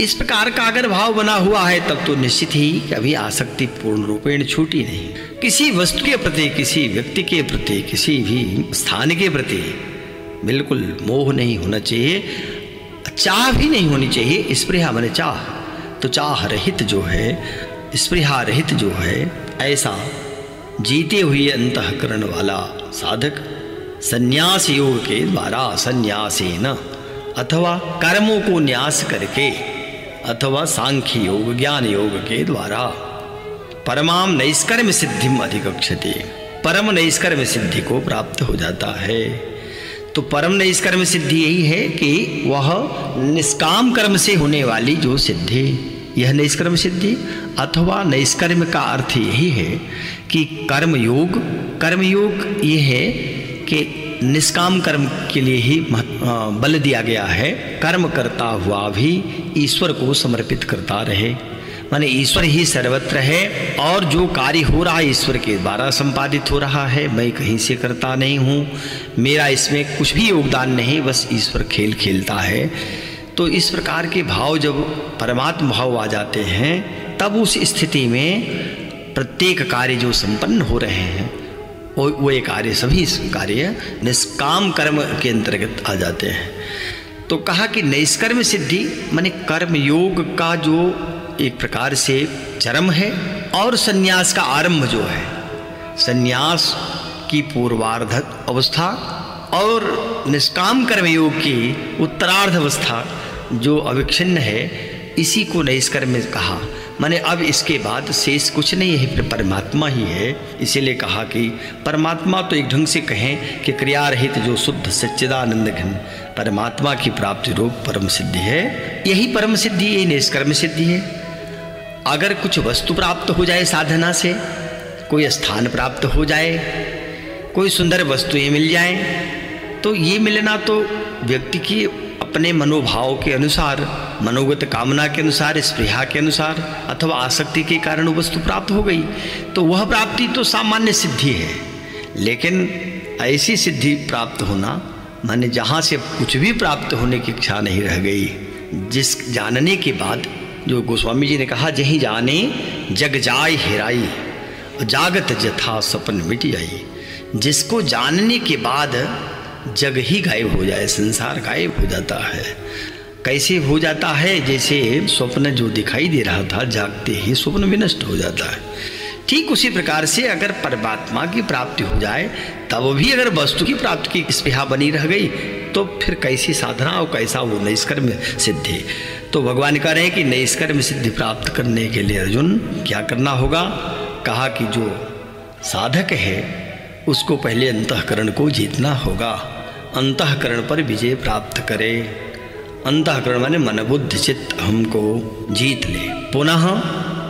इस प्रकार का अगर भाव बना हुआ है तब तो निश्चित ही कभी आसक्ति पूर्ण रूपेण छूटी नहीं। किसी वस्तु के प्रति, किसी व्यक्ति के प्रति, किसी भी स्थान के प्रति बिल्कुल मोह नहीं होना चाहिए, चाह भी नहीं होनी चाहिए। स्पृहा माने चाह, तो चाह रहित जो है, स्पृहा रहित जो है, ऐसा जीते हुए अंतःकरण वाला साधक संन्यास योग के द्वारा, संन्यासेन अथवा कर्मों को न्यास करके, अथवा सांख्य योग ज्ञान योग के द्वारा परमाम नैष्कर्म सिद्धिम अधिगच्छति, परम नैष्कर्म सिद्धि को प्राप्त हो जाता है। तो परम नैष्कर्म सिद्धि यही है कि वह निष्काम कर्म से होने वाली जो सिद्धि, यह नैष्कर्म सिद्धि। अथवा नैष्कर्म का अर्थ यही है कि कर्मयोग, कर्मयोग ये है कि निष्काम कर्म के लिए ही बल दिया गया है, कर्म करता हुआ भी ईश्वर को समर्पित करता रहे, माने ईश्वर ही सर्वत्र है और जो कार्य हो रहा है ईश्वर के द्वारा संपादित हो रहा है, मैं कहीं से करता नहीं हूँ, मेरा इसमें कुछ भी योगदान नहीं, बस ईश्वर खेल खेलता है। तो इस प्रकार के भाव जब परमात्मा भाव आ जाते हैं तब उस स्थिति में प्रत्येक कार्य जो संपन्न हो रहे हैं वो ये कार्य, सभी कार्य निष्काम कर्म के अंतर्गत आ जाते हैं। तो कहा कि नैष्कर्म सिद्धि माने कर्म योग का जो एक प्रकार से चरम है, और संन्यास का आरंभ जो है, संन्यास की पूर्वार्ध अवस्था और निष्काम कर्म योग की उत्तरार्ध अवस्था जो अविच्छिन्न है, इसी को नैष्कर्म कहा। माने अब इसके बाद शेष कुछ नहीं है, फिर परमात्मा ही है। इसीलिए कहा कि परमात्मा तो एक ढंग से कहें कि क्रिया रहित जो शुद्ध सच्चिदानंद घन परमात्मा की प्राप्ति रूप परम सिद्धि है। यही परम सिद्धि, यही निष्कर्म सिद्धि है। अगर कुछ वस्तु प्राप्त हो जाए साधना से, कोई स्थान प्राप्त हो जाए, कोई सुंदर वस्तुएं मिल जाएं, तो ये मिलना तो व्यक्ति की अपने मनोभाव के अनुसार, मनोगत कामना के अनुसार, स्पृहा के अनुसार अथवा आसक्ति के कारण वो वस्तु प्राप्त हो गई, तो वह प्राप्ति तो सामान्य सिद्धि है। लेकिन ऐसी सिद्धि प्राप्त होना माने जहाँ से कुछ भी प्राप्त होने की इच्छा नहीं रह गई, जिस जानने के बाद, जो गोस्वामी जी ने कहा, जही जाने जग जाय हेराई, जागत जथा सपन मिट आई। जिसको जानने के बाद जग ही गायब हो जाए, संसार गायब हो जाता है। कैसे हो जाता है? जैसे स्वप्न जो दिखाई दे रहा था, जागते ही स्वप्न भी नष्ट हो जाता है। ठीक उसी प्रकार से अगर परमात्मा की प्राप्ति हो जाए, तब भी अगर वस्तु की प्राप्ति की स्पृहा बनी रह गई, तो फिर कैसी साधना और कैसा वो नैष्कर्म सिद्धि। तो भगवान कह रहे हैं कि नैष्कर्म सिद्धि प्राप्त करने के लिए अर्जुन क्या करना होगा? कहा कि जो साधक है उसको पहले अंतःकरण को जीतना होगा, अंतःकरण पर विजय प्राप्त करे। अंतःकरण माने मन बुद्धि चित्त हमको जीत ले, पुनः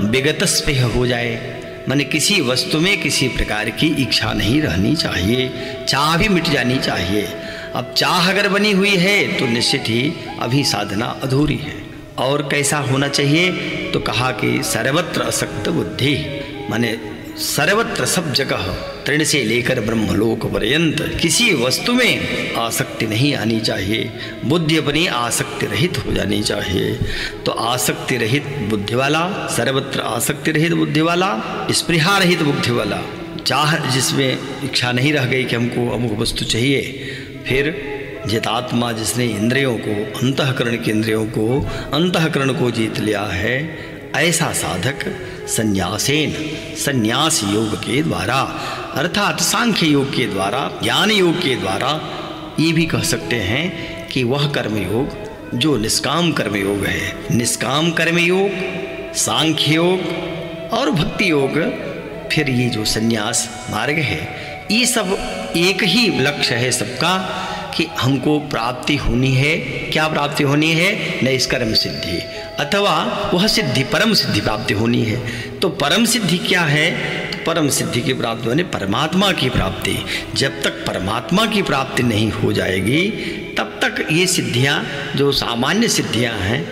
विगत स्पेह हो जाए, माने किसी वस्तु में किसी प्रकार की इच्छा नहीं रहनी चाहिए, चाह भी मिट जानी चाहिए। अब चाह अगर बनी हुई है तो निश्चित ही अभी साधना अधूरी है। और कैसा होना चाहिए? तो कहा कि सर्वत्र असक्त बुद्धि, माने सर्वत्र सब जगह तृण से लेकर ब्रह्मलोक पर्यंत किसी वस्तु में आसक्ति नहीं आनी चाहिए, बुद्धि अपनी आसक्ति रहित हो जानी चाहिए। तो आसक्ति रहित बुद्धि वाला, सर्वत्र आसक्ति रहित बुद्धि वाला, स्पृहा रहित बुद्धि वाला, चाह जिसमें इच्छा नहीं रह गई कि हमको अमुक वस्तु चाहिए। फिर जितात्मा जिसने इंद्रियों को, अंतःकरण के इंद्रियों को, अंतःकरण को जीत लिया है, ऐसा साधक संन्यासेन, संन्यास योग के द्वारा अर्थात सांख्य योग के द्वारा, ज्ञान योग के द्वारा, ये भी कह सकते हैं कि वह कर्मयोग जो निष्काम कर्मयोग है, निष्काम कर्मयोग, सांख्य योग और भक्ति योग, फिर ये जो संन्यास मार्ग है, ये सब एक ही लक्ष्य है सबका कि हमको प्राप्ति होनी है। क्या प्राप्ति होनी है? नैष्कर्म सिद्धि, अथवा वह सिद्धि परम सिद्धि प्राप्ति होनी है। तो परम सिद्धि क्या है? तो परम सिद्धि की प्राप्ति माने परमात्मा की प्राप्ति। जब तक परमात्मा की प्राप्ति नहीं हो जाएगी तब तक तक ये सिद्धियां जो सामान्य सिद्धियां हैं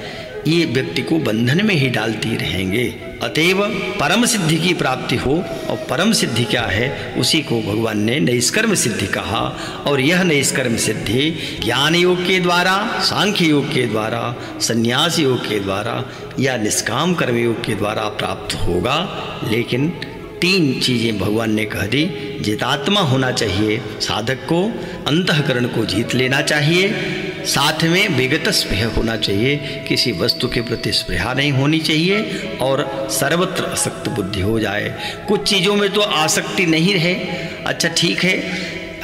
ये व्यक्ति को बंधन में ही डालती रहेंगे। अतएव परम सिद्धि की प्राप्ति हो, और परम सिद्धि क्या है उसी को भगवान ने नैष्कर्म सिद्धि कहा। और यह नैष्कर्म सिद्धि ज्ञान योग के द्वारा, सांख्य योग के द्वारा, संन्यास योग के द्वारा या निष्काम कर्म योग के द्वारा प्राप्त होगा। लेकिन 3 चीज़ें भगवान ने कह दी। जितात्मा होना चाहिए साधक को, अंतःकरण को जीत लेना चाहिए, साथ में विगत स्पृह होना चाहिए, किसी वस्तु के प्रति स्पृहा नहीं होनी चाहिए, और सर्वत्र आसक्त बुद्धि हो जाए। कुछ चीज़ों में तो आसक्ति नहीं रहे, अच्छा ठीक है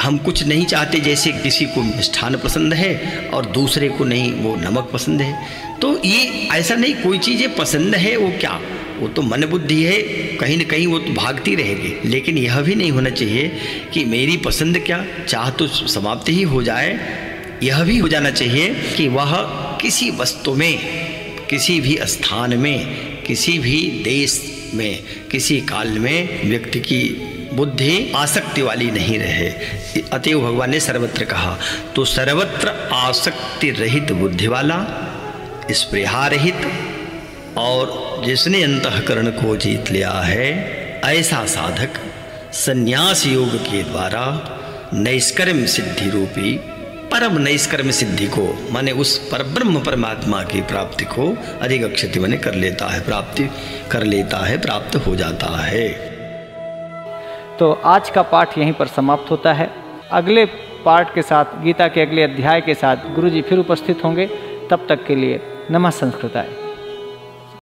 हम कुछ नहीं चाहते, जैसे किसी को मिष्ठान पसंद है और दूसरे को नहीं, वो नमक पसंद है, तो ये ऐसा नहीं कोई चीज़ें पसंद है वो क्या, वो तो मन बुद्धि है, कहीं न कहीं वो तो भागती रहेगी। लेकिन यह भी नहीं होना चाहिए कि मेरी पसंद क्या, चाह तो समाप्त ही हो जाए। यह भी हो जाना चाहिए कि वह किसी वस्तु में, किसी भी स्थान में, किसी भी देश में, किसी काल में व्यक्ति की बुद्धि आसक्ति वाली नहीं रहे। अतएव भगवान ने सर्वत्र कहा, तो सर्वत्र आसक्ति रहित बुद्धि वाला, स्पृहा रहित, और जिसने अंतःकरण को जीत लिया है, ऐसा साधक संन्यास योग के द्वारा नैष्कर्म सिद्धि रूपी परम नैष्कर्म सिद्धि को, माने उस परब्रह्म परमात्मा की प्राप्ति को अधिगच्छति माने कर लेता है, प्राप्ति कर लेता है, प्राप्त हो जाता है। तो आज का पाठ यहीं पर समाप्त होता है। अगले पाठ के साथ, गीता के अगले अध्याय के साथ गुरुजी फिर उपस्थित होंगे। तब तक के लिए नमः संस्कृताय।